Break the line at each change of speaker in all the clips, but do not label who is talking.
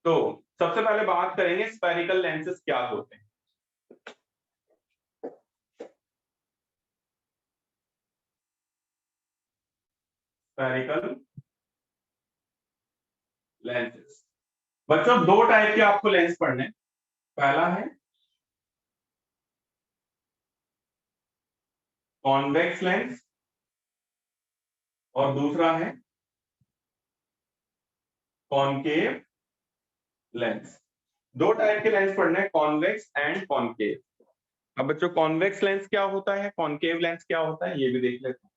तो सबसे पहले बात करेंगे स्फेरिकल लेंसेज क्या होते हैं। स्फेरिकल लेंसेज बच्चों दो टाइप के आपको लेंस पढ़ने। पहला है कॉन्वेक्स लेंस और दूसरा है कॉनकेव लेंस। दो टाइप के लेंस पढ़ने हैं, कॉन्वेक्स एंड कॉनकेव। अब बच्चों कॉन्वेक्स लेंस क्या होता है, कॉनकेव लेंस क्या होता है, ये भी देख लेते हैं।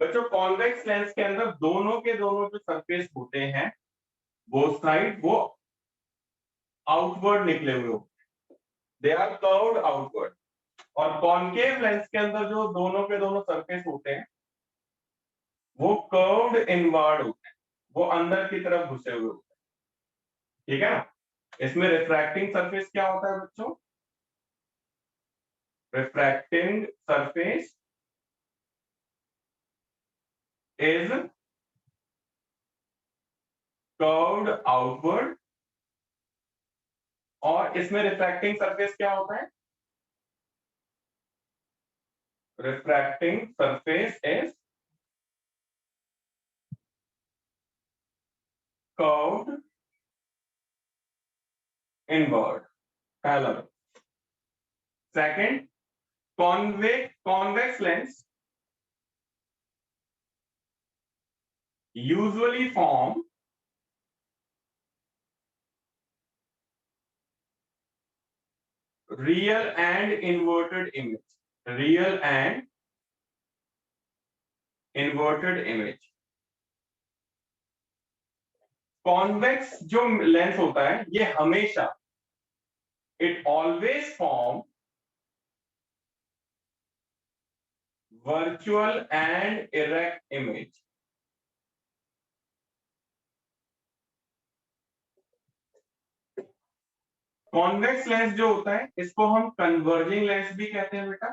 बच्चों कॉन्वेक्स लेंस के अंदर दोनों के दोनों जो सरफेस होते हैं वो साइड वो आउटवर्ड निकले हुए होते हैं, दे आर कर्व्ड आउटवर्ड। और कॉनकेव लेंस के अंदर जो दोनों के दोनों सरफेस होते हैं वो कर्व्ड इनवर्ड होते हैं, वो अंदर की तरफ घुसे हुए होते हैं। ठीक है ना। इसमें रिफ्रैक्टिंग सरफेस क्या होता है बच्चों, refracting surface is curved outward. और इसमें रिफ्रैक्टिंग सरफेस क्या होता है, refracting surface is curved inward. पहला। Second, convex lens usually form real and inverted image, real and inverted image। Convex जो लेंस होता है ये हमेशा, it always form virtual and erect image. Convex lens जो होता है इसको हम कन्वर्जिंग लेंस भी कहते हैं बेटा,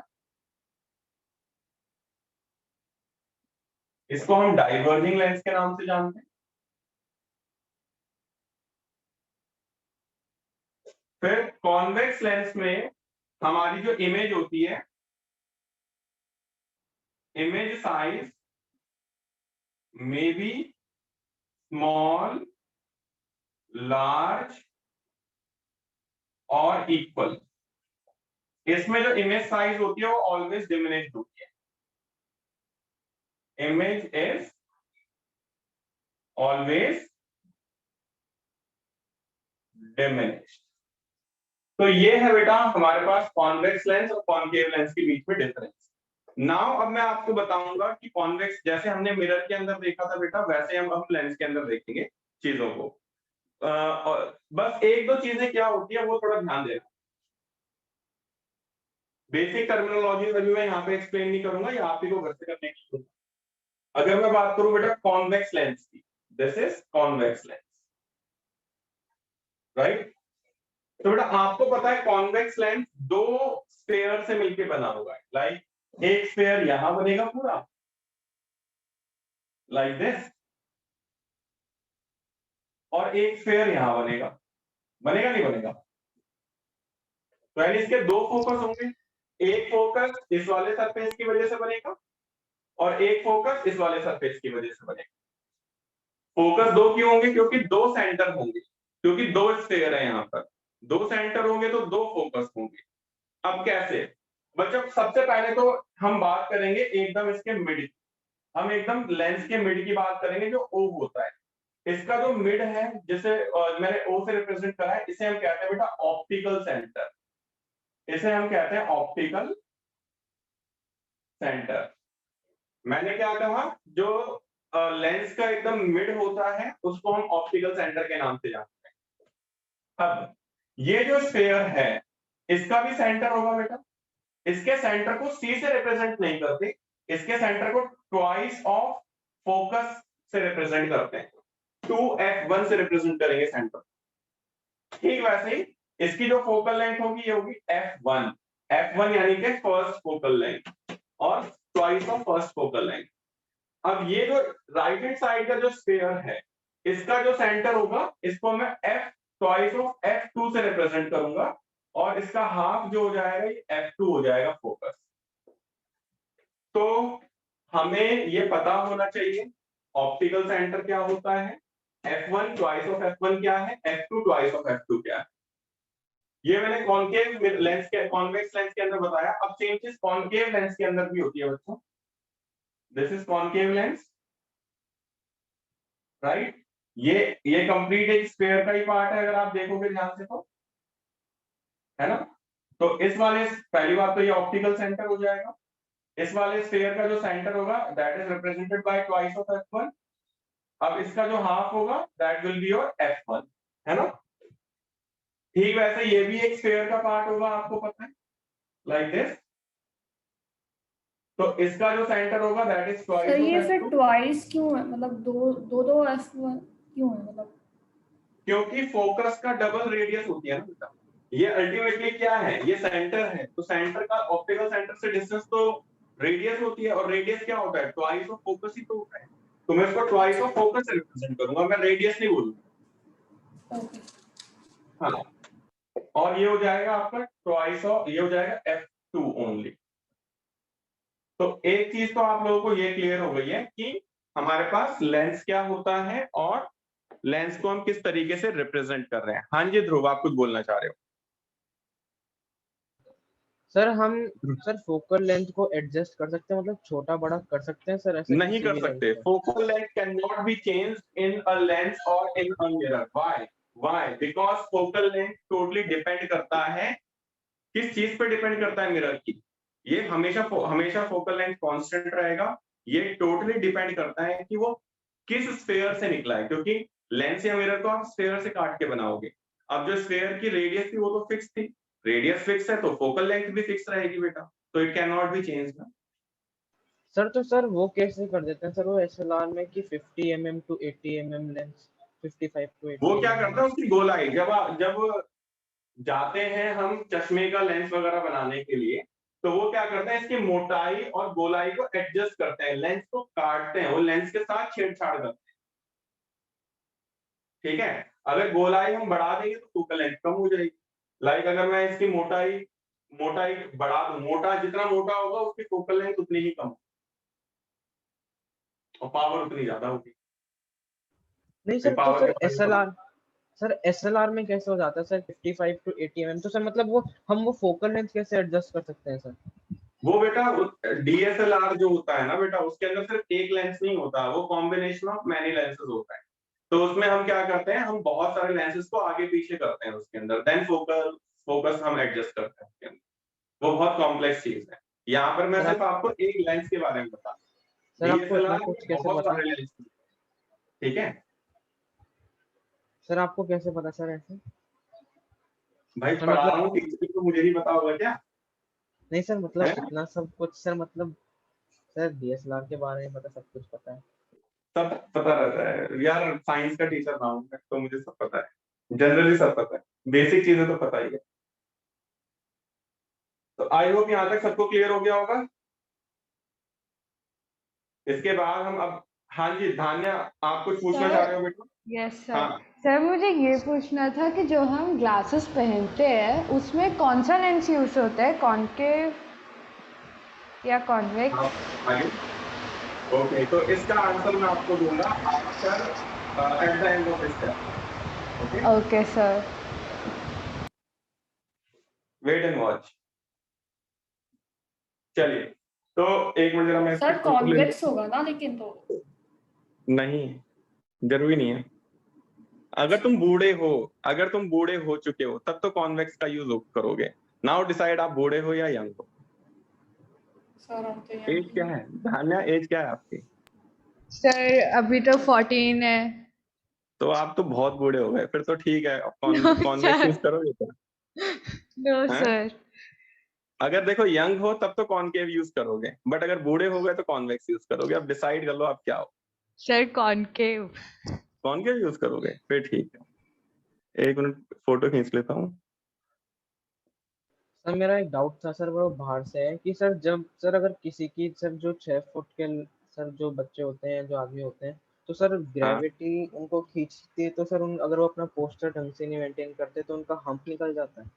इसको हम डाइवर्जिंग लेंस के नाम से जानते हैं। फिर कॉन्वेक्स लेंस में हमारी जो इमेज होती है, image size may be small, large और इक्वल। इसमें जो इमेज साइज होती है वो ऑलवेज डिमिनिश्ड होती है, इमेज इज ऑलवेज डिमिनिश्ड। तो ये है बेटा हमारे पास कॉन्वेक्स लेंस और कॉनकेव लेंस के बीच में डिफरेंस। नाउ अब मैं आपको बताऊंगा कि कॉन्वेक्स जैसे हमने मिरर के अंदर देखा था बेटा, वैसे हम लेंस के अंदर देखेंगे चीजों को। और बस एक दो चीजें क्या होती है वो थोड़ा ध्यान देना। बेसिक टर्मिनोलॉजी अभी मैं यहाँ पे एक्सप्लेन नहीं करूंगा, ये आप ही को घर से करने की। अगर मैं बात करूं बेटा कॉन्वेक्स लेंस की, this is convex lens, right. तो बेटा आपको पता है कॉन्वेक्स लेंस दो स्फेयर से मिलकर बना हुआ है। लाइक एक स्फेयर यहां बनेगा पूरा, लाइक दिस, और एक स्फेयर यहां बनेगा। बनेगा नहीं बनेगा? तो यानी इसके दो फोकस होंगे, एक फोकस इस वाले सरफेस की वजह से बनेगा और एक फोकस इस वाले सरफेस की वजह से बनेगा। फोकस दो क्यों होंगे, क्योंकि दो सेंटर होंगे, क्योंकि दो स्फेयर है यहाँ पर, दो सेंटर होंगे तो दो फोकस होंगे। अब कैसे बच्चों, सबसे पहले तो हम बात करेंगे एकदम इसके मिड की, हम एकदम लेंस के मिड की बात करेंगे जो ओ होता है। इसका जो मिड है जिसे मैंने ओ से रिप्रेजेंट करा है, इसे हम कहते हैं बेटा ऑप्टिकल सेंटर, इसे हम कहते हैं ऑप्टिकल सेंटर। मैंने क्या कहा, जो लेंस का एकदम मिड होता है उसको हम ऑप्टिकल सेंटर के नाम से जानते हैं। अब ये जो स्फेयर है इसका भी सेंटर होगा बेटा, इसके सेंटर को सी से रिप्रेजेंट नहीं करते, इसके सेंटर को ट्वाइस ऑफ फोकस से रिप्रेजेंट करते हैं, 2f1 से रिप्रेजेंट करेंगे सेंटर। ठीक वैसे ही इसकी जो फोकल लेंथ होगी ये होगी f1, f1 यानी कि फर्स्ट फोकल लेंथ और twice of first focal length. अब ये जो राइट हैंड साइड का जो स्फेयर है इसका जो सेंटर होगा इसको मैं ट्वाइस ऑफ F2 से रिप्रेजेंट करूंगा और इसका हाफ जो हो जाएगा ये F2 हो जाएगा फोकस। तो हमें ये पता होना चाहिए ऑप्टिकल सेंटर क्या होता है, F1 ट्वाइस ऑफ F1 क्या है, F2 ट्वाइस ऑफ F2 क्या है। ये मैंने कॉन्केव लेंस के कॉन्वेक्स लेंस के अंदर बताया। अब सेम चीज कॉन्केव लेंस के अंदर भी होती है बच्चों। This is concave lens, right. ये कंप्लीट एक स्फीयर का ही पार्ट है अगर आप देखोगे ध्यान से तो, है ना। तो इस वाले पहली बात तो ये ऑप्टिकल सेंटर हो जाएगा। इस वाले स्फीयर का जो सेंटर होगा that is represented by twice of F1। अब इसका जो हाफ होगा that will be your F1, है ना। ठीक वैसे ये भी एक स्फीयर का पार्ट होगा, आपको पता है, लाइक दिस। तो इसका जो सेंटर होगा that is twice
sir
of
ये फिर
F2।
ट्वाइस क्यों है, मतलब दो F1 क्यों है, मतलब
क्योंकि फोकस का डबल रेडियस होती है ना बेटा। ये अल्टीमेटली क्या है, ये सेंटर है, तो सेंटर का ऑप्टिकल सेंटर से डिस्टेंस तो रेडियस होती है, और रेडियस क्या होता है, ट्वाइस ऑफ फोकस ही तो होता है। तो मैं इसको ट्वाइस ऑफ फोकस से रिप्रेजेंट करूंगा, मैं रेडियस नहीं बोलूंगा।
ओके।
हाँ, और ये हो जाएगा आपका ट्वाइस ऑफ, ये हो जाएगा F2 ओनली। तो एक चीज तो आप लोगों को ये क्लियर हो गई है कि हमारे पास लेंस क्या होता है और लेंस को हम किस तरीके से रिप्रेजेंट कर रहे हैं। हाँ जी ध्रुव, आप कुछ बोलना चाह रहे हो।
सर हम सर फोकल लेंथ को एडजस्ट कर सकते हैं, मतलब छोटा बड़ा कर सकते हैं सर, ऐसे
नहीं
किसी
कर
भी लेंस
सकते।
को?
Focal length can not be changed in a lens और in a mirror. Why because focal length totally depend करता है, किस चीज पे डिपेंड करता है, मिरर की। ये हमेशा फोकल लेंथ कांस्टेंट रहेगा। ये टोटली डिपेंड करता है कि वो किस स्फीयर से निकला है, क्योंकि लेंस या मिरर को आप स्फीयर से काट के बनाओगे। अब जो स्फीयर की रेडियस थी वो तो फिक्स थी, रेडियस फिक्स है तो फोकल लेंथ भी फिक्स रहेगी बेटा, तो it can not B change ना।
सर तो सर वो कैसे कर देते हैं सर वो एसएलआर में कि 50 mm to 80 mm lens, 55 to 80
वो क्या
mm
करता है, उसकी गोलाई जब जाते हैं हम चश्मे का लेंस वगैरह बनाने के लिए, तो वो क्या करते हैं, इसकी मोटाई और गोलाई को एडजस्ट करते हैं, लेंस को काटते हैं, वो लेंस के साथ छेड़छाड़ करते हैं। ठीक है, अगर गोलाई हम बढ़ा देंगे तो फोकल लेंथ कम हो जाएगी। लाइक अगर मैं इसकी मोटाई मोटाई बढ़ा दूं, मोटा जितना मोटा होगा उसकी फोकल लेंथ उतनी ही कम और पावर उतनी ज्यादा होगी।
नहीं सर, तो
पावर
सर
के बारे में
एसएलआर सर एसएलआर में कैसे हो जाता है सर 55 टू 80 mm? तो सर मतलब वो हम वो फोकल लेंथ कैसे एडजस्ट कर सकते हैं सर?
वो बेटा DSLR जो होता है ना बेटा, उसके अंदर सिर्फ एक लेंस नहीं होता, वो कॉम्बिनेशन ऑफ मैनी लेंसेज होता है। तो उसमें हम क्या करते हैं, हम बहुत सारे लेंसेज को आगे पीछे करते हैं उसके अंदर, देन फोकस हम एडजस्ट करते हैं उसके अंदर। वो बहुत कॉम्प्लेक्स चीज है। यहाँ पर मैं
सर
सिर्फ आपको एक लेंस के बारे में बता,
सर आपको इतना
DSLR
कुछ
में
कैसे
बहुत
पता?
सारे लेंस, ठीक है।
सर आपको कैसे पता सर ऐसे?
भाई
सर
पढ़ा
मतलब
रहा हूँ, टीचर तो मुझे ही पता होगा क्या
नहीं सर, मतलब
है।
इतना सब कुछ सर, मतलब सर डीएसएलआर के बारे में पता, सब कुछ पता है।
सब पता रहता है यार, साइंस का टीचर ना हूं मैं, तो मुझे सब पता है, जनरली सब पता है, बेसिक चीजें तो पता ही है। तो आई होप यहाँ तक सबको क्लियर हो गया होगा। इसके बाद हम अब, हाँ जी धान्या, आप कुछ पूछना चाह रहे हो बेटा।
Yes sir.
हाँ
सर मुझे ये पूछना था कि जो हम ग्लासेस पहनते हैं उसमें कौन सा लेंस यूज होता है, कॉनकेव या कॉन्वेक्स?
हाँ, आगे। ओके, तो इसका आंसर मैं आपको दूंगा after, at the end of this class. Okay,
okay sir.
Wait and watch. चलिए, तो एक मिनट जरा मैं इसकी
सर
फोटो ले
कॉन्वेक्स
लेता
होगा ना, लेकिन तो
हूं। नहीं, जरूरी नहीं है। अगर तुम बूढ़े हो चुके हो तब तो कॉन्वेक्स का यूज करोगे। नाउ डिसाइड, आप बूढ़े हो या यंग हो।
सर हम तो
एज क्या है धान्या, एज क्या है आपकी?
सर अभी तो 14 है।
तो आप तो बहुत बूढ़े हो गए, फिर तो ठीक है,
नो
कॉन्वेक्स
सर,
यूज करोगे क्या?
नो
हैं?
सर।
अगर देखो यंग हो तब तो कॉनकेव यूज करोगे, बट अगर बूढ़े हो गए तो कॉन्वेक्स यूज करोगे। अब डिसाइड कर लो आप क्या हो।
Sir concave.
कॉनकेव यूज करोगे, फिर ठीक है, एक मिनट फोटो खींच लेता हूँ।
सर मेरा एक डाउट था सर, वो बाहर से है कि सर जब सर अगर किसी की सर जो 6 फुट के सर जो बच्चे होते हैं, जो आदमी होते हैं, तो सर ग्रेविटी उनको खींचती है, तो सर उन अगर वो अपना पोस्टर ढंग से नहीं मेंटेन करते तो उनका हम्प निकल जाता है।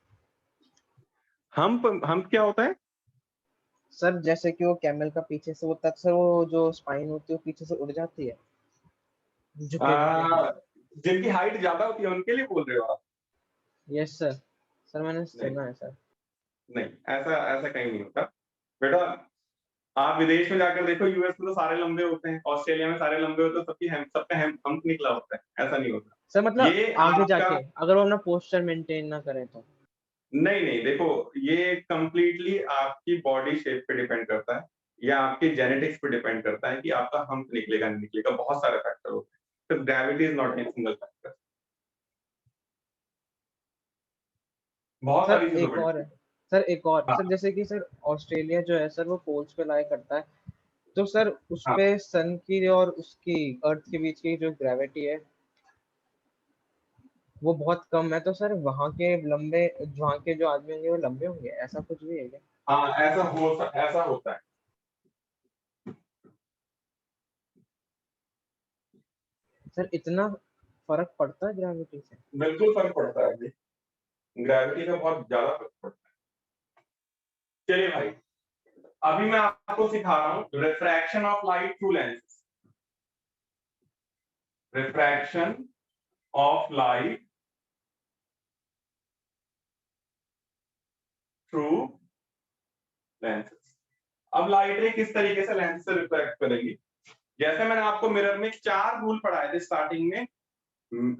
हम क्या होता है?
सर जैसे कि वो कैमल का पीछे से वो तक सर वो जो स्पाइन होती है वो पीछे से उड़ जाती है झुके झुके के।
जिनकी हाइट ज्यादा होती है उनके लिए बोल रहे हो आप?
यस सर, सर मैंने
नहीं
सुना है सर।
नहीं, ऐसा ऐसा कहीं नहीं होता बेटा। आप विदेश में जाकर देखो, यूएस में तो सारे लंबे होते हैं, ऑस्ट्रेलिया में सारे लंबे होते हैं, सबका हम्प निकला होता है, ऐसा नहीं होता।
सर मतलब
ये
आगे
आपका
जाके अगर वो अपना पोस्टर मेंटेन ना करें तो।
नहीं नहीं, देखो ये कंप्लीटली आपकी बॉडी शेप पे डिपेंड करता है या आपके जेनेटिक्स पे डिपेंड करता है कि आपका हम्प निकलेगा नहीं निकलेगा। बहुत सारे फैक्टर होते हैं, तो gravity is not a single factor, बहुत
सर
सारी चीजों
एक
पर
और है,
डिपेंड।
सर एक और
हाँ
सर, जैसे कि सर ऑस्ट्रेलिया जो है सर वो पोल्स पे लाई करता है, तो सर उस
हाँ
पे सन की और उसकी अर्थ के बीच की जो ग्रेविटी है वो बहुत कम है, तो सर वहाँ के जो आदमी होंगे वो लंबे होंगे, ऐसा कुछ भी है क्या?
हाँ, ऐसा होता है।
सर इतना फर्क पड़ता है ग्रेविटी से?
बिल्कुल फर्क पड़ता है जी, ग्रेविटी का बहुत ज्यादा फर्क पड़ता है। चलिए भाई, अभी मैं आपको सिखा रहा हूँ refraction of light through lens. Refraction of light through lenses. अब लाइट रे किस तरीके से लेंस से रिफ्रैक्ट करेगी? जैसे मैंने आपको मिरर में 4 रूल पढ़ाए थे स्टार्टिंग में,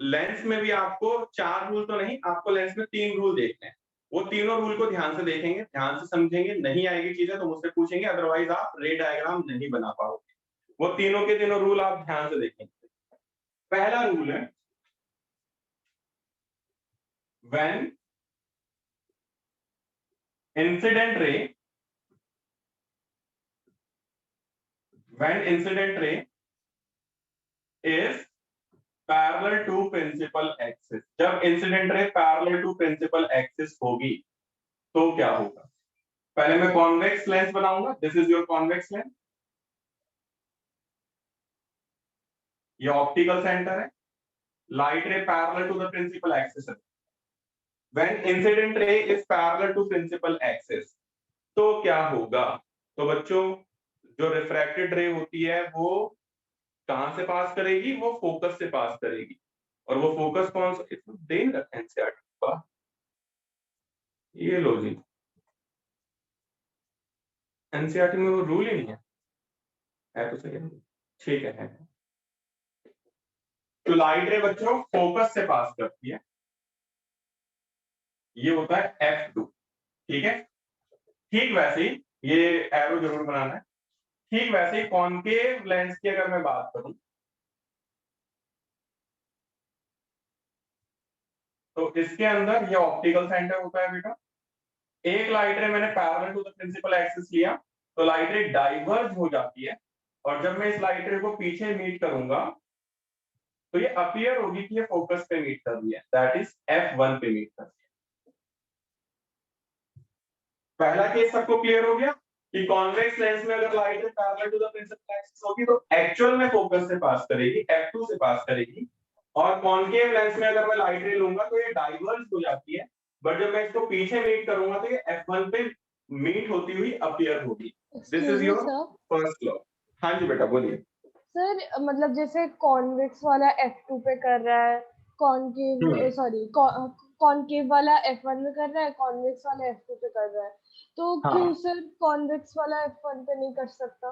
लेंस में भी आपको 4 रूल तो नहीं, आपको लेंस में 3 रूल देखने हैं। वो तीनों रूल को ध्यान से देखेंगे, ध्यान से समझेंगे, नहीं आएगी चीजें तो मुझसे पूछेंगे, अदरवाइज आप रे डायग्राम नहीं बना पाओगे। वो तीनों के तीनों रूल आप ध्यान से देखेंगे। पहला रूल है, व्हेन इंसिडेंट रे when incident ray is parallel to principal axis। जब incident ray parallel to principal axis होगी तो क्या होगा? पहले मैं कॉन्वेक्स लेंस बनाऊंगा, this is your convex lens, ये ऑप्टिकल सेंटर है, light ray parallel to the principal axis है। When incident ray is parallel to principal axis तो क्या होगा? तो बच्चों, जो रिफ्रैक्टेड रे होती है वो कहां से पास करेगी? वो फोकस से पास करेगी। और वो फोकस कौन सा? इसको दे रखा है एनसीईआरटी का, ये लो जी, एनसीईआरटी में वो रूल ही नहीं है तो सही है, ठीक है। तो लाइट रे बच्चों फोकस से पास करती है, ये होता है F2, ठीक है। ठीक वैसे ही, ये एरो जरूर बनाना है। ठीक वैसे ही कॉनकेव लेंस की अगर मैं बात करूं तो इसके अंदर ये ऑप्टिकल सेंटर होता है बेटा। एक लाइट रे मैंने parallel to the principal axis लिया तो लाइट रे डाइवर्ज हो जाती है, और जब मैं इस लाइट रे को पीछे मीट करूंगा तो ये अपीयर होगी कि ये फोकस पे मीट कर रही है, दैट इज F1 पे मीट कर रही है। पहला केस सबको क्लियर हो गया कि कॉन्वेक्स लेंस में अगर light ray parallel to the principal axis होगी तो एक्चुअल में फोकस से पास करेगी, F2 से पास करेगी। और कॉनकेव लेंस में अगर मैं लाइट रे लूंगा तो ये डाइवर्ज हो जाती है, बट जब मैं इसको पीछे मीट करूंगा तो ये F1 पे मीट होती हुई अपीयर होगी। This is
excuse me
your
sir.
First law. हाँ जी बेटा बोलिए।
सर मतलब जैसे कॉन्वेक्स वाला F2 पे कर रहा है, कॉनकेव सॉरी कॉनकेव वाला F1 में कर रहा है, कॉन्वेक्स वाला F2 पे कर रहा है, तो
हाँ
क्यों सर कॉन्वेक्स वाला F1 पे नहीं कर सकता?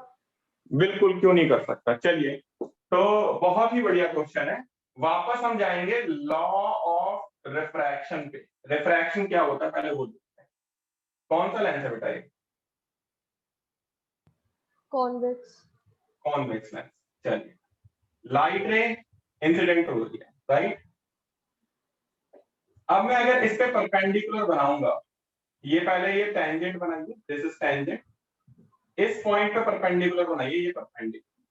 बिल्कुल, क्यों नहीं कर सकता। चलिए, तो बहुत ही बढ़िया क्वेश्चन है। वापस हम जाएंगे लॉ ऑफ रिफ्रैक्शन पे। रिफ्रैक्शन क्या होता है पहले वो देखते हैं। कौन सा लेंस है बेटा ये?
कॉन्वेक्स।
Convex lens. चलिए, लाइट रे इंसिडेंट हो रही है, राइट। अब मैं अगर इस पे परपेंडिकुलर बनाऊंगा, ये पहले ये टेंजेंट बनाइए, दिस इज टेंजेंट, इस पॉइंट पे परपेंडिकुलर बनाइए, ये परपेंडिकुलर,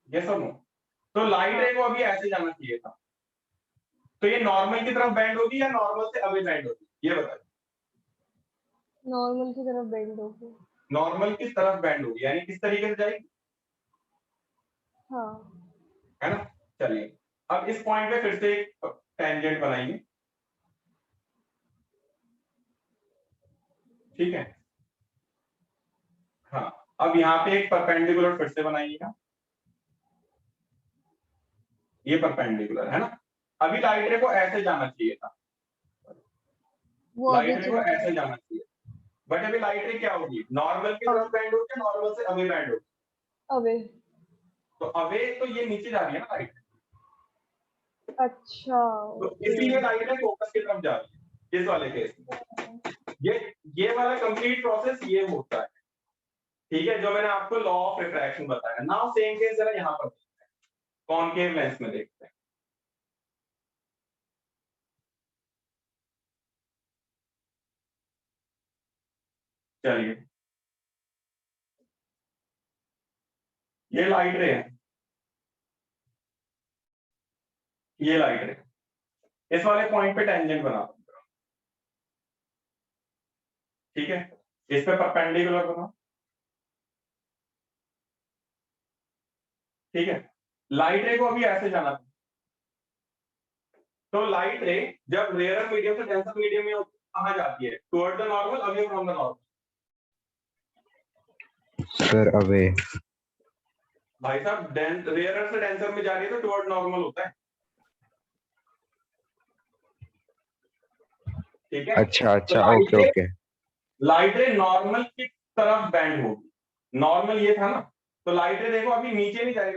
यस और नो? तो लाइट रे को अभी ऐसे जाना चाहिए था, तो ये नॉर्मल की तरफ बेंड होगी या नॉर्मल से अवे बेंड होगी, ये बताइए।
नॉर्मल की तरफ बेंड होगी।
नॉर्मल किस तरफ बेंड होगी, यानी किस तरीके से जाएगी?
हाँ
है ना। चलिए अब इस पॉइंट पे फिर से एक टेंजेंट बनाएंगे, ठीक है। हाँ अब यहाँ पे एक परपेंडिकुलर फिर से बनाइएगा, ये परपेंडिकुलर है ना। अभी लाइट रे को ऐसे जाना चाहिए था,
वो अभी
लाइट रे को ऐसे जाना चाहिए, बट अभी लाइट रे क्या होगी, नॉर्मल की तरफ बैंड होगी, नॉर्मल से अवे बैंड होगी।
अवे।
तो अवे तो ये नीचे जा रही है ना लाइट,
अच्छा
तो
ओके।
इसीलिए लाइट रे फोकस की तरफ जा रही है इस वाले केस में। ये वाला कंप्लीट प्रोसेस ये होता है, ठीक है, जो मैंने आपको लॉ ऑफ रिफ्रैक्शन बताया। नाउ सेम केस जरा यहाँ पर देखते हैं, कॉनकेव लेंस में देखते हैं। चलिए ये लाइट रे है, ये लाइट रे, इस वाले पॉइंट पे टेंजेंट बना दूंगा, ठीक है, इस पे परपेंडिकुलर बना, ठीक है। लाइट रे को अभी ऐसे जाना था, तो लाइट रे जब रेयर मीडियम से डेंसर मीडियम में कहां जाती है, toward the normal, away from the normal.
Sir away.
भाई साहब रेयर से डेंसर में जा रही है तो टुवर्ड नॉर्मल होता है, ठीक है।
अच्छा
तो
अच्छा, ओके ओके।
लाइट रे नॉर्मल की तरफ बैंड होगी, नॉर्मल ये था ना, तो लाइट रे देखो अभी नीचे नहीं जा रही,